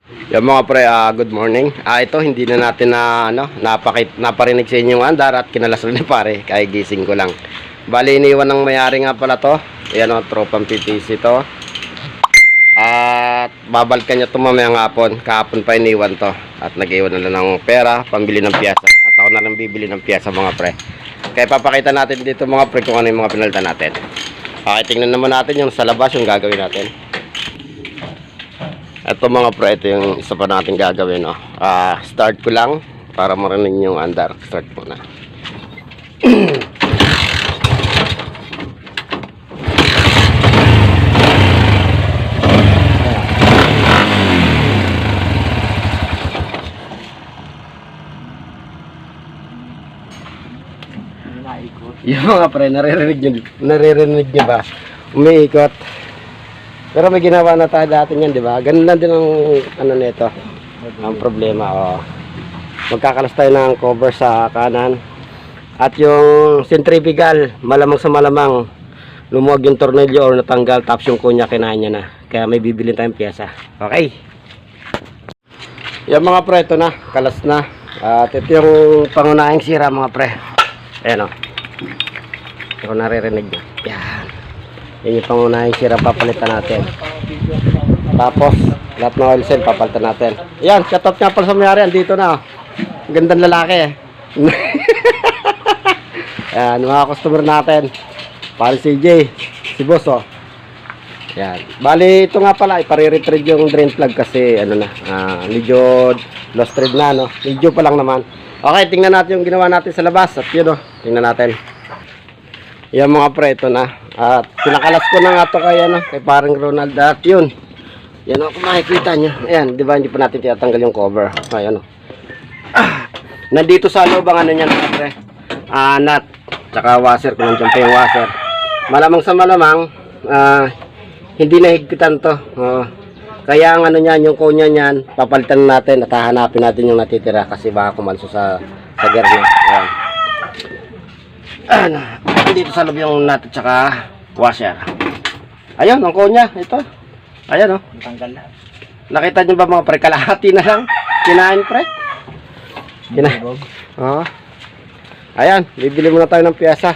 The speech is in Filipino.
Yung mga pre, good morning. Ito hindi na natin na naparinig sa inyo yung andar at kinalas rin ni pare, kaya gising ko lang. Bali iniwan ng mayari nga pala to. Ayan o, tropang PTC to. At babalikan niya to mamayang hapon. Kahapon pa iniwan to. At nag-iwan na lang ng pera, pambili ng piyasa. At ako na lang bibili ng piyasa mga pre. Kaya papakita natin dito mga pre kung ano yung mga pinalitan natin. Okay, tingnan naman natin yung sa labas yung gagawin natin. Ito mga pre, ito yung isa pa natin gagawin. Start ko lang para marinig yung andar. Start muna. Yung mga pre, naririnig nyo ba? Umiikot. Pero may ginawa na tayo dati yan, di ba? Ganun lang din ang ano nito. Ang problema, magkakalas tayo ng cover sa kanan. At yung centrifugal, malamang sa malamang lumuwag yung tornilyo or natanggal, tapos yung kunya kinain niya na. Kaya may bibilin tayong pyesa. Okay. Yung mga pre, ito na, kalas na. At ito yung pangunahing sira mga pre. Ayan o. Ito kung naririnig nyo. Yan. Yan yung pangunahing sira papalitan natin. Tapos lahat ng oil seal papalitan natin. Yan, shoutout nga pala sa mayari. Andito na. Gandang lalaki Yan, mga customer natin. Para si CJ, si boss Yan. Bali ito nga pala, ipare-retrieve yung drain plug kasi ano na, medyo lost thread na medyo pa lang naman. Okay, tingnan natin yung ginawa natin sa labas. At yun tingnan natin. Yan mga pre, ito na. At pinakalas ko na nga ito kay parang Ronald. At yun. Yan kung makikita nyo. Ayan, di ba hindi pa natin tinatanggal yung cover. Ayan nandito sa loob ang ano niyan mga pre. Nut. Tsaka washer, kung nandiyan pa yung washer. Malamang sa malamang, hindi nahigpitan to. Kaya ang ano niyan, yung kunya niyan, papalitan natin at hahanapin natin yung natitira kasi baka kumalso sa gear niya. Ayan. Dito sa loob yung nut at saka washer. Ayun, ang kunya, ito. Ayan tanggal na. Nakita niyo ba mga pre, kalahati na lang. Kinain pre. Ayan, bibili muna tayo ng piyesa.